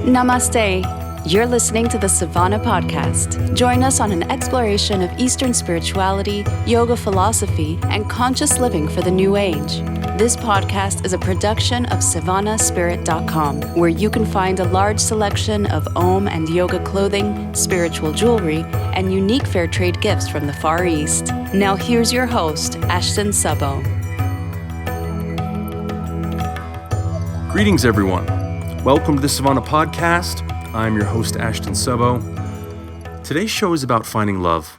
Namaste. You're listening to the Savannah Podcast. Join us on an exploration of Eastern spirituality, yoga philosophy, and conscious living for the new age. This podcast is a production of SavannahSpirit.com, where you can find a large selection of Om and yoga clothing, spiritual jewelry, and unique fair trade gifts from the Far East. Now here's your host, Ashton Szabo. Greetings, everyone. Welcome to the Savannah Podcast. I'm your host, Ashton Szabo. Today's show is about finding love.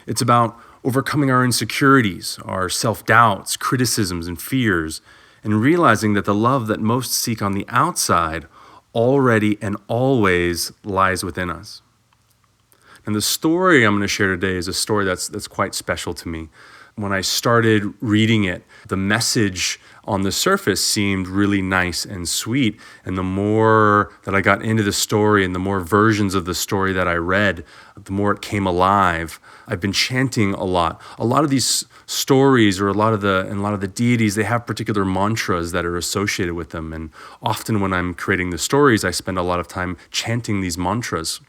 It's about overcoming our insecurities, our self-doubts, criticisms, and fears, and realizing that the love that most seek on the outside already and always lies within us. And the story I'm going to share today is a story that's quite special to me. When I started reading it, the message on the surface seemed really nice and sweet. And the more that I got into the story and the more versions of the story that I read, the more it came alive. I've been chanting a lot. A lot of these stories or a lot of the deities, they have particular mantras that are associated with them. And often when I'm creating the stories, I spend a lot of time chanting these mantras.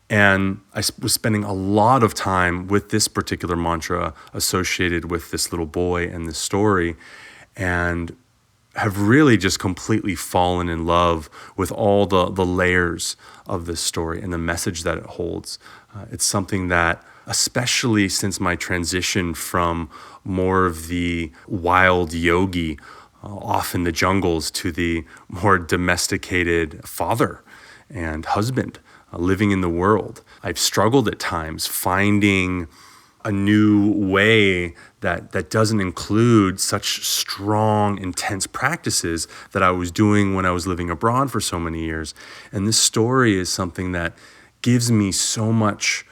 And I was spending a lot of time with this particular mantra associated with this little boy and this story, and have really just completely fallen in love with all the layers of this story and the message that it holds. It's something that, especially since my transition from more of the wild yogi off in the jungles to the more domesticated father and husband, living in the world, I've struggled at times finding a new way that doesn't include such strong, intense practices that I was doing when I was living abroad for so many years. And this story is something that gives me so much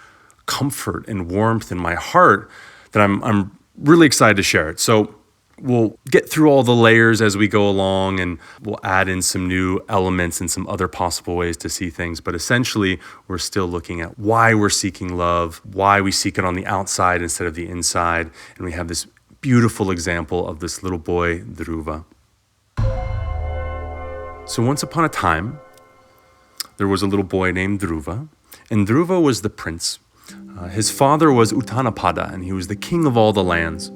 comfort and warmth in my heart that I'm really excited to share it. So we'll get through all the layers as we go along, and we'll add in some new elements and some other possible ways to see things. But essentially, we're still looking at why we're seeking love, why we seek it on the outside instead of the inside. And we have this beautiful example of this little boy, Dhruva. So once upon a time, there was a little boy named Dhruva, and Dhruva was the prince. His father was Uttanapada, and he was the king of all the lands.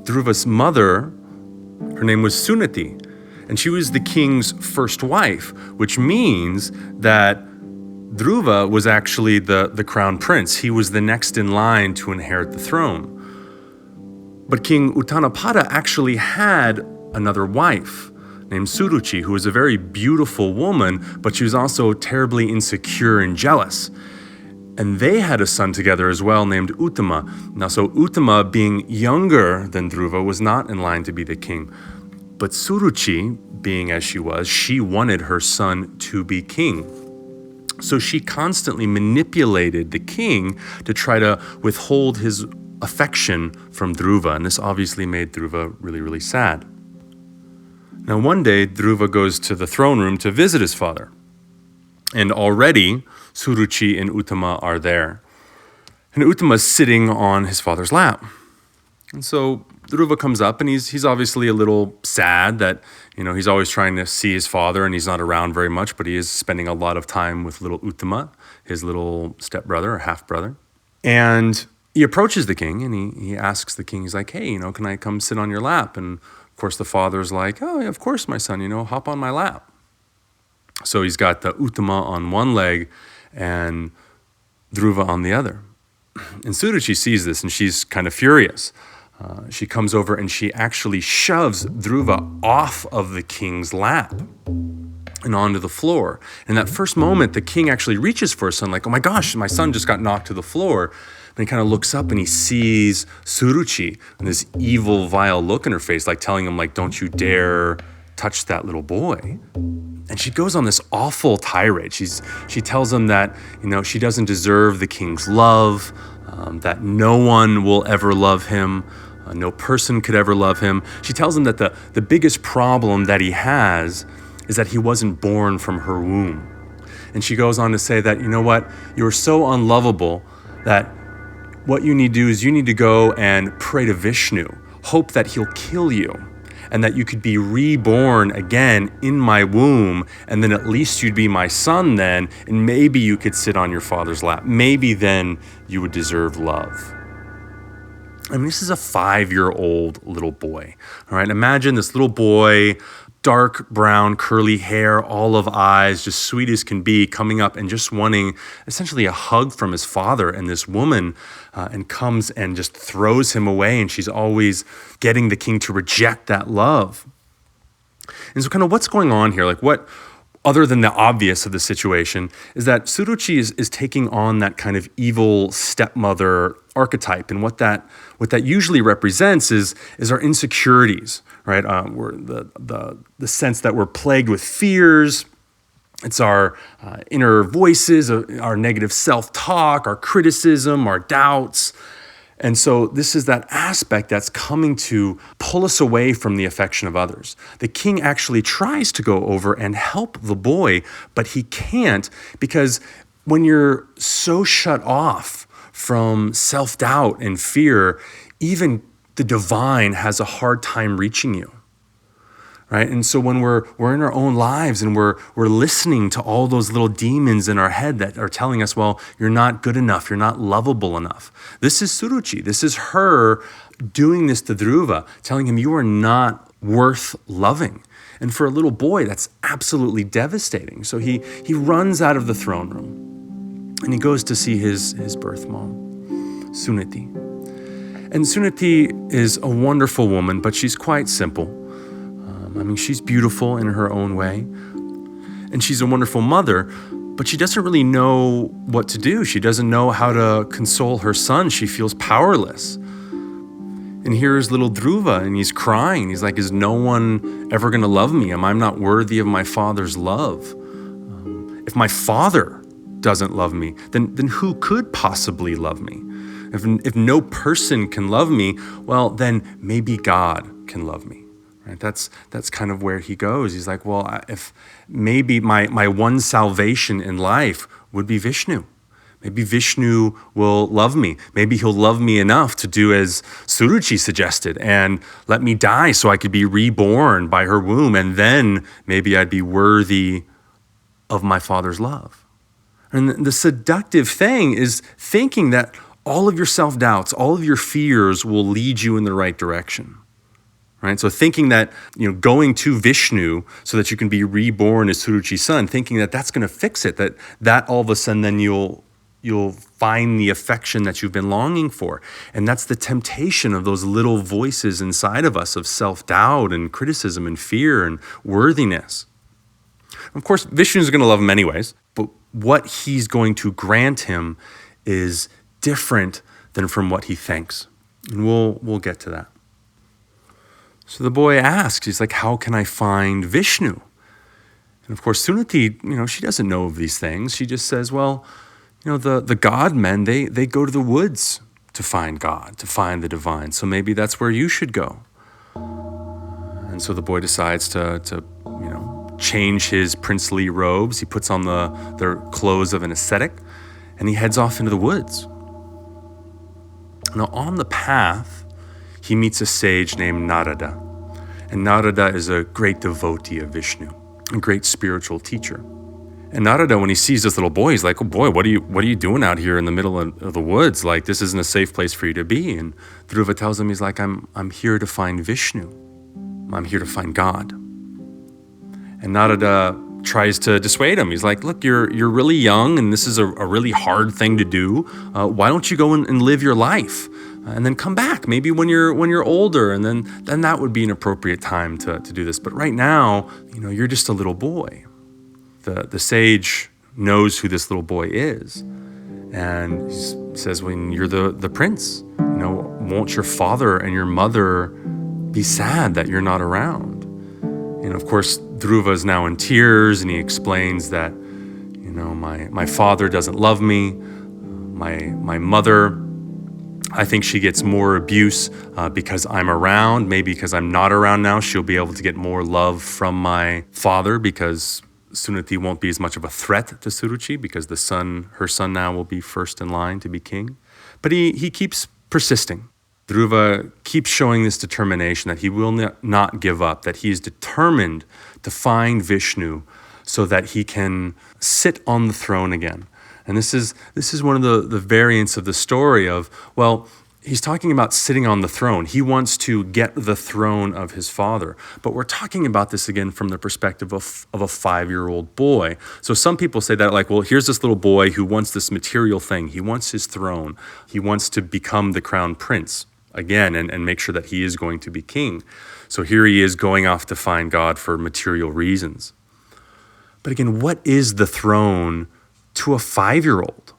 Dhruva's mother, her name was Sunati, and she was the king's first wife, which means that Dhruva was actually the crown prince. He was the next in line to inherit the throne. But King Uttanapada actually had another wife named Suruchi, who was a very beautiful woman, but she was also terribly insecure and jealous. And they had a son together as well named Uttama. Now, so Uttama, being younger than Dhruva, was not in line to be the king. But Suruchi, being as she was, she wanted her son to be king. So she constantly manipulated the king to try to withhold his affection from Dhruva. And this obviously made Dhruva really, really sad. Now, one day, Dhruva goes to the throne room to visit his father. And already, Suruchi and Uttama are there. And Uttama's sitting on his father's lap. And so Dhruva comes up, and he's obviously a little sad that, he's always trying to see his father, and he's not around very much, but he is spending a lot of time with little Uttama, his little stepbrother or half-brother. And he approaches the king, and he asks the king, he's like, hey, can I come sit on your lap? And of course the father's like, oh, yeah, of course, my son, hop on my lap. So he's got the Uttama on one leg and Dhruva on the other. And Suruchi sees this, and she's kind of furious. She comes over and she actually shoves Dhruva off of the king's lap and onto the floor. In that first moment, the king actually reaches for his son, like, oh my gosh, my son just got knocked to the floor. And he kind of looks up and he sees Suruchi and this evil, vile look in her face, like telling him, like, don't you dare touch that little boy. And she goes on this awful tirade. She tells him that, she doesn't deserve the king's love, that no one will ever love him, no person could ever love him. She tells him that the biggest problem that he has is that he wasn't born from her womb. And she goes on to say that, you're so unlovable that what you need to do is you need to go and pray to Vishnu, hope that he'll kill you. and that you could be reborn again in my womb, and then at least you'd be my son then, and maybe you could sit on your father's lap. Maybe then you would deserve love. I mean, this is a 5-year-old little boy, all right? Imagine this little boy, dark brown, curly hair, olive eyes, just sweet as can be, coming up and just wanting essentially a hug from his father. And this woman and comes and just throws him away, and she's always getting the king to reject that love. And so kind of what's going on here? Like what, other than the obvious of the situation, is that Suruchi is taking on that kind of evil stepmother archetype. And what that usually represents is our insecurities, right? We're the sense that we're plagued with fears. It's our inner voices, our negative self-talk, our criticism, our doubts. And so this is that aspect that's coming to pull us away from the affection of others. The king actually tries to go over and help the boy, but he can't, because when you're so shut off from self-doubt and fear, even the divine has a hard time reaching you. Right? And so when we're in our own lives and we're listening to all those little demons in our head that are telling us, well, you're not good enough, you're not lovable enough. This is Suruchi. This is her doing this to Dhruva, telling him you are not worth loving. And for a little boy, that's absolutely devastating. So he runs out of the throne room and he goes to see his birth mom, Sunati. And Sunati is a wonderful woman, but she's quite simple. I mean, she's beautiful in her own way, and she's a wonderful mother, but she doesn't really know what to do. She doesn't know how to console her son. She feels powerless. And here's little Dhruva, and he's crying. He's like, is no one ever going to love me? Am I not worthy of my father's love? If my father doesn't love me, then who could possibly love me? If no person can love me, well, then maybe God can love me. Right? That's kind of where he goes. He's like, well, if maybe my one salvation in life would be Vishnu. Maybe Vishnu will love me. Maybe he'll love me enough to do as Suruchi suggested and let me die so I could be reborn by her womb, and then maybe I'd be worthy of my father's love. And the seductive thing is thinking that all of your self-doubts, all of your fears will lead you in the right direction. Right? So thinking that, going to Vishnu so that you can be reborn as Suruchi's son, thinking that that's going to fix it, that all of a sudden then you'll find the affection that you've been longing for. And that's the temptation of those little voices inside of us of self-doubt and criticism and fear and worthiness. Of course, Vishnu's going to love him anyways, but what he's going to grant him is different than from what he thinks. And we'll get to that. So the boy asks, he's like, how can I find Vishnu? And of course, Sunati, she doesn't know of these things. She just says, well, the God men, they go to the woods to find God, to find the divine. So maybe that's where you should go. And so the boy decides to change his princely robes. He puts on the clothes of an ascetic, and he heads off into the woods. Now on the path, he meets a sage named Narada. And Narada is a great devotee of Vishnu, a great spiritual teacher. And Narada, when he sees this little boy, he's like, oh boy, what are you doing out here in the middle of the woods? Like, this isn't a safe place for you to be. And Dhruva tells him, he's like, I'm here to find Vishnu. I'm here to find God. And Narada tries to dissuade him. He's like, look, you're really young, and this is a really hard thing to do. Why don't you go and live your life? And then come back, maybe when you're older, and then that would be an appropriate time to do this. But right now, you're just a little boy. The sage knows who this little boy is, and he says, when you're the prince, won't your father and your mother be sad that you're not around? And of course, Dhruva is now in tears, and he explains that, my father doesn't love me, my mother, I think she gets more abuse because I'm around. Maybe because I'm not around now, she'll be able to get more love from my father, because Sunati won't be as much of a threat to Suruchi, because her son now will be first in line to be king. But he keeps persisting. Dhruva keeps showing this determination that he will not give up, that he is determined to find Vishnu so that he can sit on the throne again. And this is one of the variants of the story of, well, he's talking about sitting on the throne. He wants to get the throne of his father. But we're talking about this again from the perspective of a 5-year-old boy. So some people say that like, well, here's this little boy who wants this material thing. He wants his throne. He wants to become the crown prince again and make sure that he is going to be king. So here he is going off to find God for material reasons. But again, what is the throne to a 5-year-old?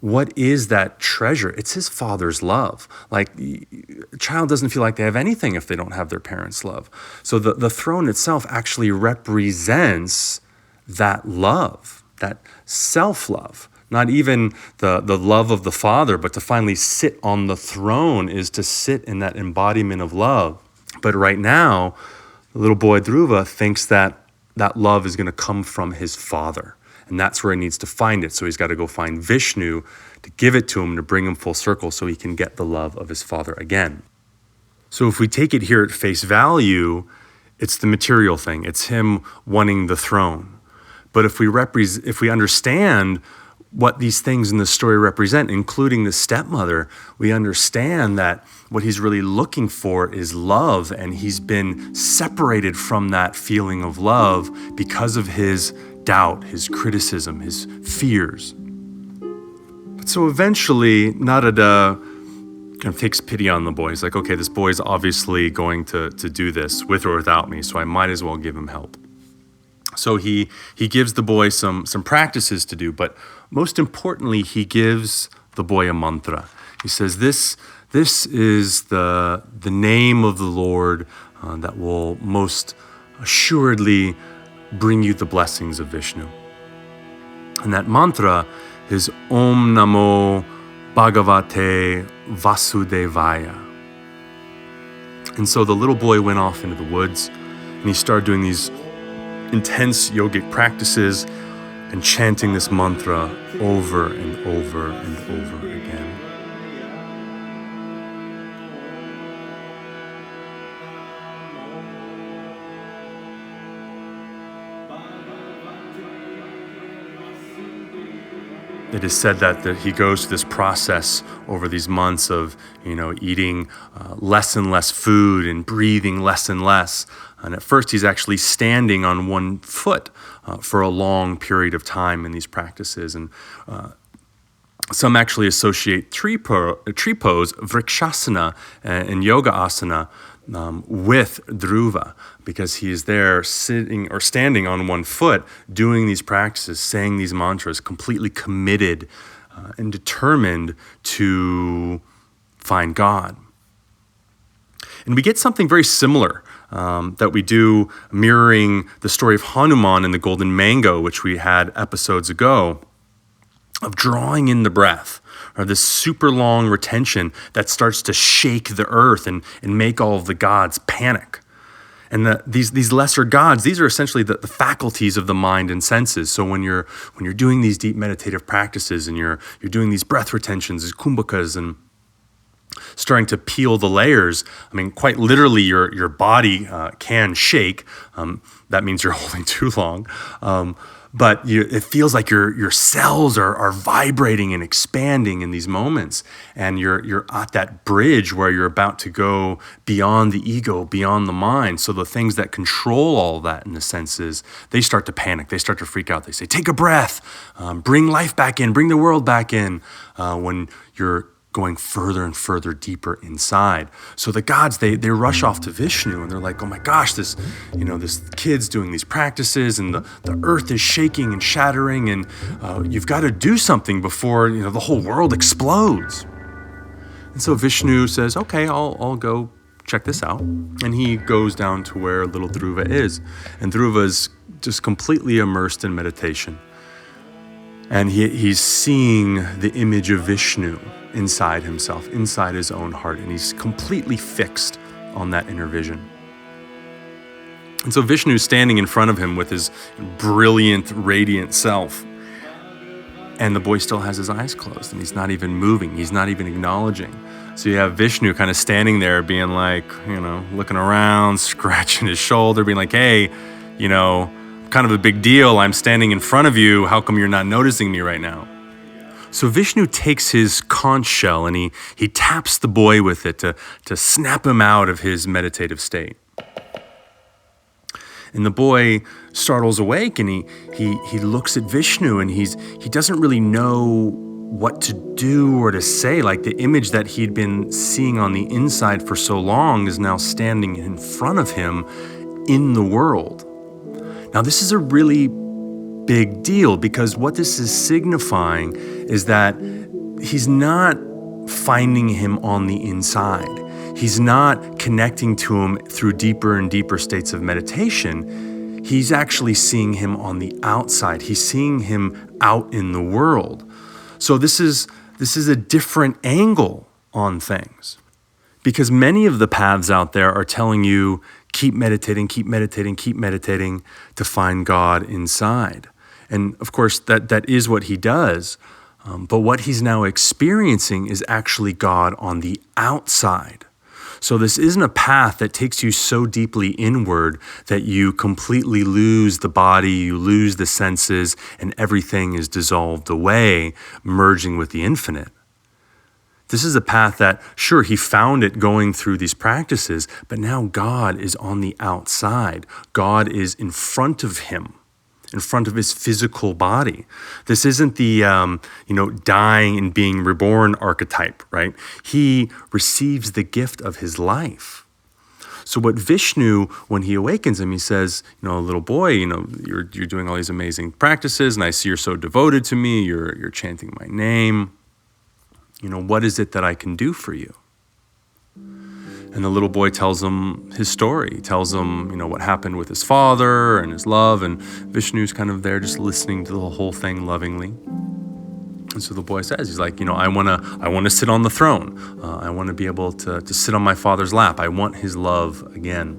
What is that treasure? It's his father's love. Like, a child doesn't feel like they have anything if they don't have their parents' love. So the throne itself actually represents that love, that self-love. Not even the love of the father, but to finally sit on the throne is to sit in that embodiment of love. But right now, the little boy Dhruva thinks that love is going to come from his father. And that's where he needs to find it. So he's got to go find Vishnu to give it to him, to bring him full circle so he can get the love of his father again. So if we take it here at face value, it's the material thing. It's him wanting the throne. But if we understand what these things in the story represent, including the stepmother, we understand that what he's really looking for is love, and he's been separated from that feeling of love because of his doubt, his criticism, his fears. But so eventually, Narada kind of takes pity on the boy. He's like, okay, this boy is obviously going to do this with or without me, so I might as well give him help. So he gives the boy some practices to do, but most importantly, he gives the boy a mantra. He says, this is the name of the Lord that will most assuredly bring you the blessings of Vishnu. And that mantra is Om Namo Bhagavate Vasudevaya. And so the little boy went off into the woods and he started doing these intense yogic practices and chanting this mantra over and over and over again. It is said that he goes through this process over these months of, eating less and less food and breathing less and less. And at first, he's actually standing on one foot for a long period of time in these practices. And some actually associate tree pose, vrikshasana, and yoga asana with Dhruva, because he is there sitting or standing on one foot, doing these practices, saying these mantras, completely committed and determined to find God. And we get something very similar that we do mirroring the story of Hanuman and the golden mango, which we had episodes ago, of drawing in the breath, or this super long retention that starts to shake the earth and make all of the gods panic. And these lesser gods, these are essentially the faculties of the mind and senses. So when you're doing these deep meditative practices and you're doing these breath retentions, these kumbhakas, and starting to peel the layers, quite literally your body can shake. That means you're holding too long. But it feels like your cells are vibrating and expanding in these moments. And you're at that bridge where you're about to go beyond the ego, beyond the mind. So the things that control all that in the senses, they start to panic. They start to freak out. They say, take a breath, bring life back in, bring the world back in, when you're going further and further deeper inside. So the gods, they rush off to Vishnu and they're like, oh my gosh, this kid's doing these practices and the earth is shaking and shattering, and you've got to do something before the whole world explodes. And so Vishnu says, okay, I'll go check this out. And he goes down to where little Dhruva is. And Dhruva is just completely immersed in meditation. And he's seeing the image of Vishnu inside himself, inside his own heart, and he's completely fixed on that inner vision. And so Vishnu's standing in front of him with his brilliant, radiant self. And the boy still has his eyes closed and he's not even moving. He's not even acknowledging. So you have Vishnu kind of standing there being like, looking around, scratching his shoulder, being like, hey, kind of a big deal. I'm standing in front of you. How come you're not noticing me right now? So Vishnu takes his conch shell and he taps the boy with it to snap him out of his meditative state. And the boy startles awake and he looks at Vishnu and he doesn't really know what to do or to say. Like the image that he'd been seeing on the inside for so long is now standing in front of him in the world. Now this is a really big deal because what this is signifying is that he's not finding him on the inside. He's not connecting to him through deeper and deeper states of meditation. He's actually seeing him on the outside. He's seeing him out in the world. So this is a different angle on things, because many of the paths out there are telling you keep meditating to find God inside. And of course, that is what he does. But what he's now experiencing is actually God on the outside. So this isn't a path that takes you so deeply inward that you completely lose the body, you lose the senses, and everything is dissolved away, merging with the infinite. This is a path that, sure, he found it going through these practices, but now God is on the outside. God is in front of him, in front of his physical body. This isn't the, dying and being reborn archetype, right? He receives the gift of his life. So what Vishnu, when he awakens him, he says, little boy, you're doing all these amazing practices, and I see you're so devoted to me. You're chanting my name. What is it that I can do for you? And the little boy tells him his story. He tells him, what happened with his father and his love. And Vishnu's kind of there just listening to the whole thing lovingly. And so the boy says, he's like, I want to sit on the throne. I want to be able to sit on my father's lap. I want his love again.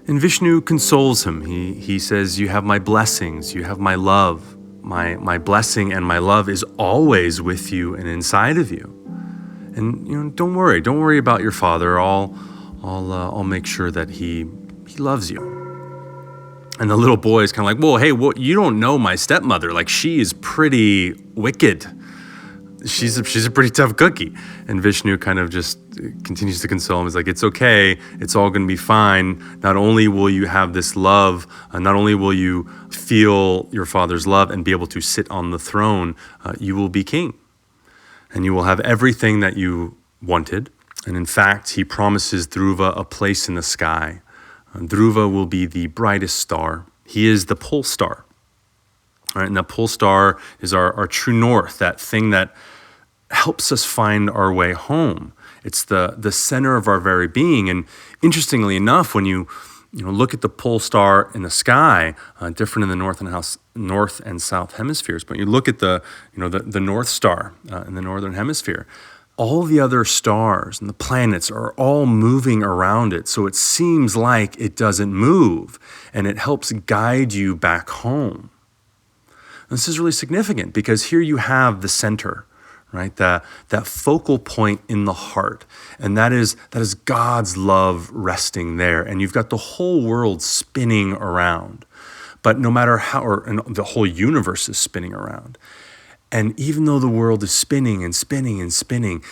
And Vishnu consoles him. He says, you have my blessings. You have my love. My blessing and my love is always with you and inside of you. And don't worry about your father. I'll make sure that he loves you. And the little boy is kind of like, well, hey, you don't know my stepmother. Like, she is pretty wicked. She's a pretty tough cookie. And Vishnu kind of just continues to console him. He's like, it's okay. It's all going to be fine. Not only will you have this love, not only will you feel your father's love and be able to sit on the throne, you will be king. And you will have everything that you wanted. And in fact, he promises Dhruva a place in the sky. Dhruva will be the brightest star. He is the pole star. All right, and the pole star is our true north, that thing that helps us find our way home. It's the center of our very being. And interestingly enough, when you look at the pole star in the sky, different in the north and south hemispheres, but you look at the North Star in the northern hemisphere, all the other stars and the planets are all moving around it. So it seems like it doesn't move, and it helps guide you back home. And this is really significant because here you have the center, right? That focal point in the heart. And that is God's love resting there. And you've got the whole world spinning around. But no matter how, and the whole universe is spinning around. And even though the world is spinning and spinning and spinning,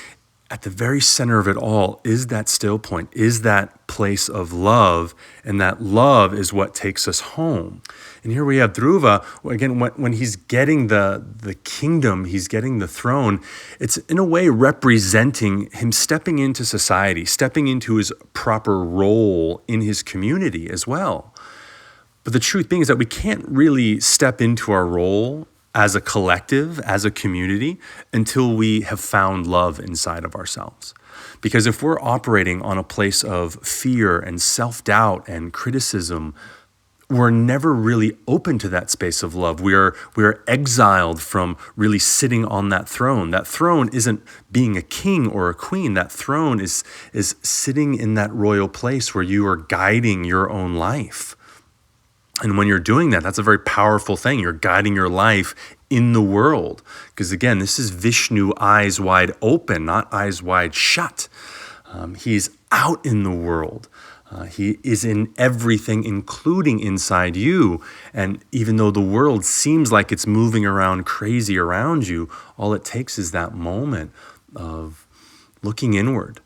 at the very center of it all is that still point, is that place of love. And that love is what takes us home. And here we have Dhruva, again, when he's getting the kingdom, he's getting the throne, it's in a way representing him stepping into society, stepping into his proper role in his community as well. But the truth being is that we can't really step into our role as a collective, as a community, until we have found love inside of ourselves. Because if we're operating on a place of fear and self-doubt and criticism, we're never really open to that space of love. We are exiled from really sitting on that throne. That throne isn't being a king or a queen. That throne is sitting in that royal place where you are guiding your own life. And when you're doing that, that's a very powerful thing. You're guiding your life in the world. Because again, this is Vishnu eyes wide open, not eyes wide shut. He's out in the world. He is in everything, including inside you. And even though the world seems like it's moving around crazy around you, all it takes is that moment of looking inward,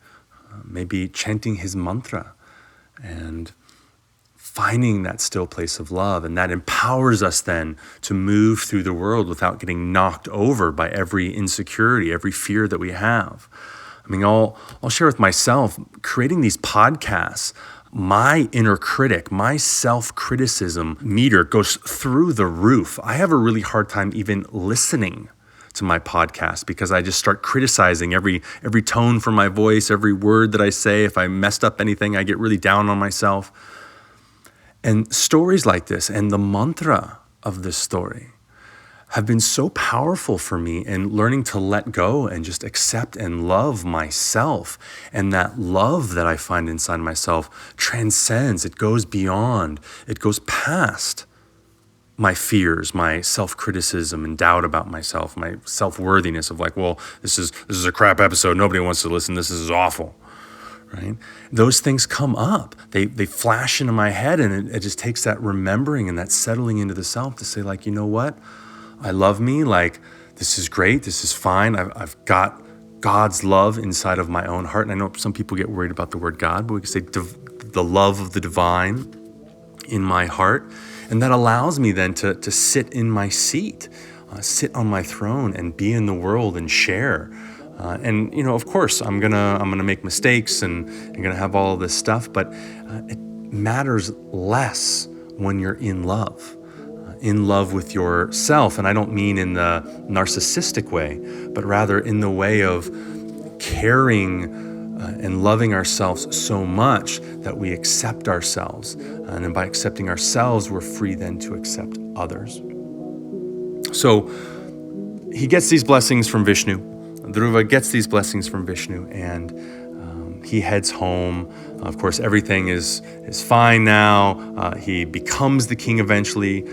maybe chanting his mantra and finding that still place of love. And that empowers us then to move through the world without getting knocked over by every insecurity, every fear that we have. I mean, I'll share with myself, creating these podcasts, my inner critic, my self-criticism meter goes through the roof. I have a really hard time even listening to my podcast because I just start criticizing every tone from my voice, every word that I say. If I messed up anything, I get really down on myself. And stories like this and the mantra of this story have been so powerful for me in learning to let go and just accept and love myself. And that love that I find inside myself transcends, it goes beyond, it goes past my fears, my self-criticism and doubt about myself, my self-worthiness of like, well, this is a crap episode, nobody wants to listen, this is awful, right? Those things come up, they flash into my head, and it just takes that remembering and that settling into the self to say like, you know what? I love me, like, this is great, this is fine. I've got God's love inside of my own heart. And I know some people get worried about the word God, but we can say the love of the divine in my heart. And that allows me then to sit in my seat, sit on my throne and be in the world and share. And, you know, of course, I'm gonna make mistakes and I'm gonna have all of this stuff, but it matters less when you're in love with yourself. And I don't mean in the narcissistic way, but rather in the way of caring and loving ourselves so much that we accept ourselves. And then by accepting ourselves, we're free then to accept others. So he gets these blessings from Vishnu. Dhruva gets these blessings from Vishnu, and he heads home. Of course, everything is fine now. He becomes the king eventually.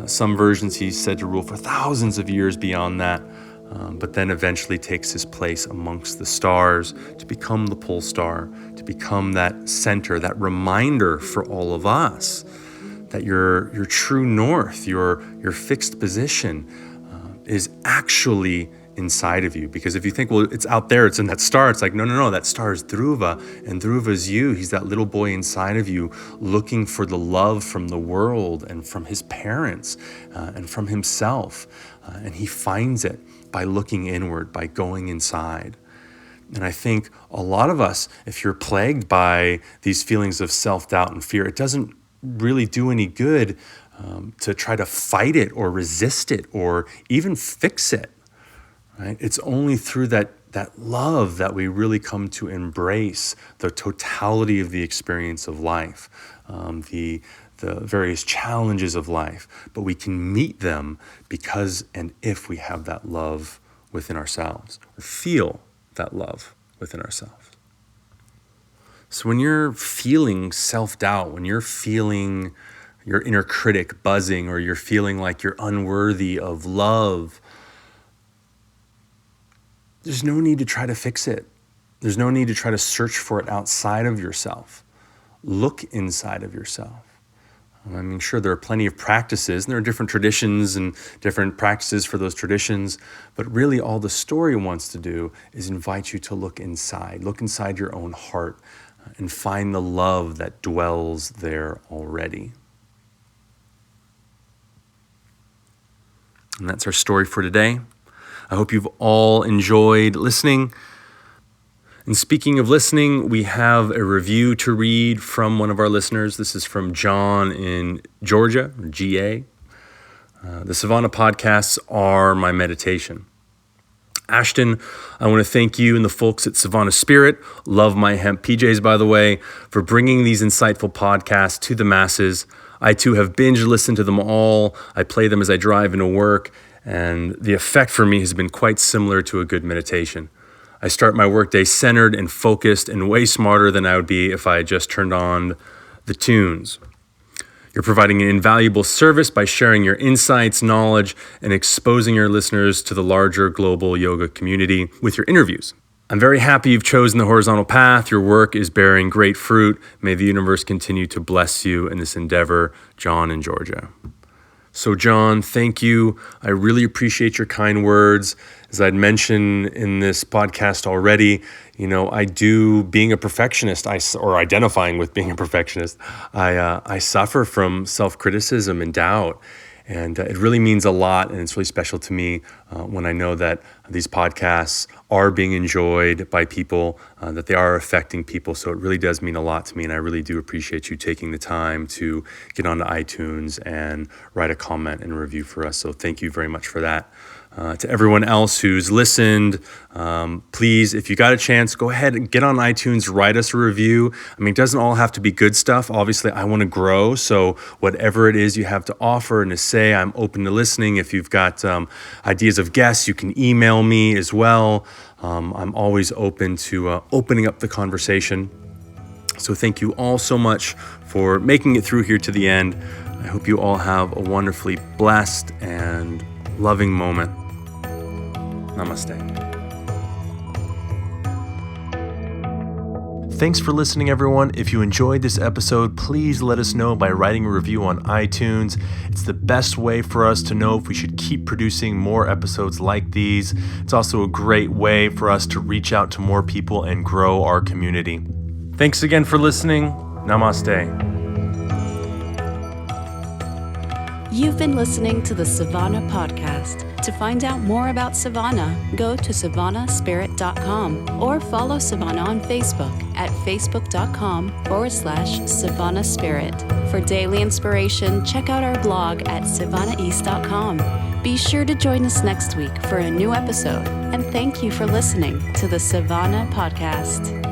Some versions he's said to rule for thousands of years beyond that, but then eventually takes his place amongst the stars to become the pole star, to become that center, that reminder for all of us that your true north, your fixed position is actually inside of you. Because if you think, well, it's out there, it's in that star, it's like, no, that star is Dhruva, and Dhruva is you. He's that little boy inside of you looking for the love from the world and from his parents and from himself. And he finds it by looking inward, by going inside. And I think a lot of us, if you're plagued by these feelings of self-doubt and fear, it doesn't really do any good to try to fight it or resist it or even fix it. Right? It's only through that love that we really come to embrace the totality of the experience of life, the various challenges of life. But we can meet them because and if we have that love within ourselves, or feel that love within ourselves. So when you're feeling self-doubt, when you're feeling your inner critic buzzing, or you're feeling like you're unworthy of love, there's no need to try to fix it. There's no need to try to search for it outside of yourself. Look inside of yourself. I mean, sure, there are plenty of practices, and there are different traditions and different practices for those traditions, but really all the story wants to do is invite you to look inside your own heart, and find the love that dwells there already. And that's our story for today. I hope you've all enjoyed listening. And speaking of listening, we have a review to read from one of our listeners. This is from John in Georgia, GA. The Savannah podcasts are my meditation. Ashton, I want to thank you and the folks at Savannah Spirit, love my hemp PJs, by the way, for bringing these insightful podcasts to the masses. I too have binge listened to them all. I play them as I drive into work, and the effect for me has been quite similar to a good meditation. I start my workday centered and focused and way smarter than I would be if I had just turned on the tunes. You're providing an invaluable service by sharing your insights, knowledge, and exposing your listeners to the larger global yoga community with your interviews. I'm very happy you've chosen the horizontal path. Your work is bearing great fruit. May the universe continue to bless you in this endeavor, John in Georgia. So John, thank you. I really appreciate your kind words. As I'd mentioned in this podcast already, I do, being a perfectionist, or identifying with being a perfectionist, I suffer from self-criticism and doubt. And it really means a lot, and it's really special to me when I know that these podcasts are being enjoyed by people, that they are affecting people. So it really does mean a lot to me, and I really do appreciate you taking the time to get onto iTunes and write a comment and a review for us. So thank you very much for that. To everyone else who's listened, please, if you got a chance, go ahead and get on iTunes, write us a review. It doesn't all have to be good stuff. Obviously, I want to grow, so whatever it is you have to offer and to say, I'm open to listening. If you've got ideas of guests, you can email me as well. I'm always open to opening up the conversation. So thank you all so much for making it through here to the end. I hope you all have a wonderfully blessed and loving moment. Namaste. Thanks for listening, everyone. If you enjoyed this episode, please let us know by writing a review on iTunes. It's the best way for us to know if we should keep producing more episodes like these. It's also a great way for us to reach out to more people and grow our community. Thanks again for listening. Namaste. You've been listening to the Savannah Podcast. To find out more about Savannah, go to savannahspirit.com or follow Savannah on Facebook at facebook.com/Savannah Spirit. For daily inspiration, check out our blog at savannaeast.com. Be sure to join us next week for a new episode, and thank you for listening to the Savannah Podcast.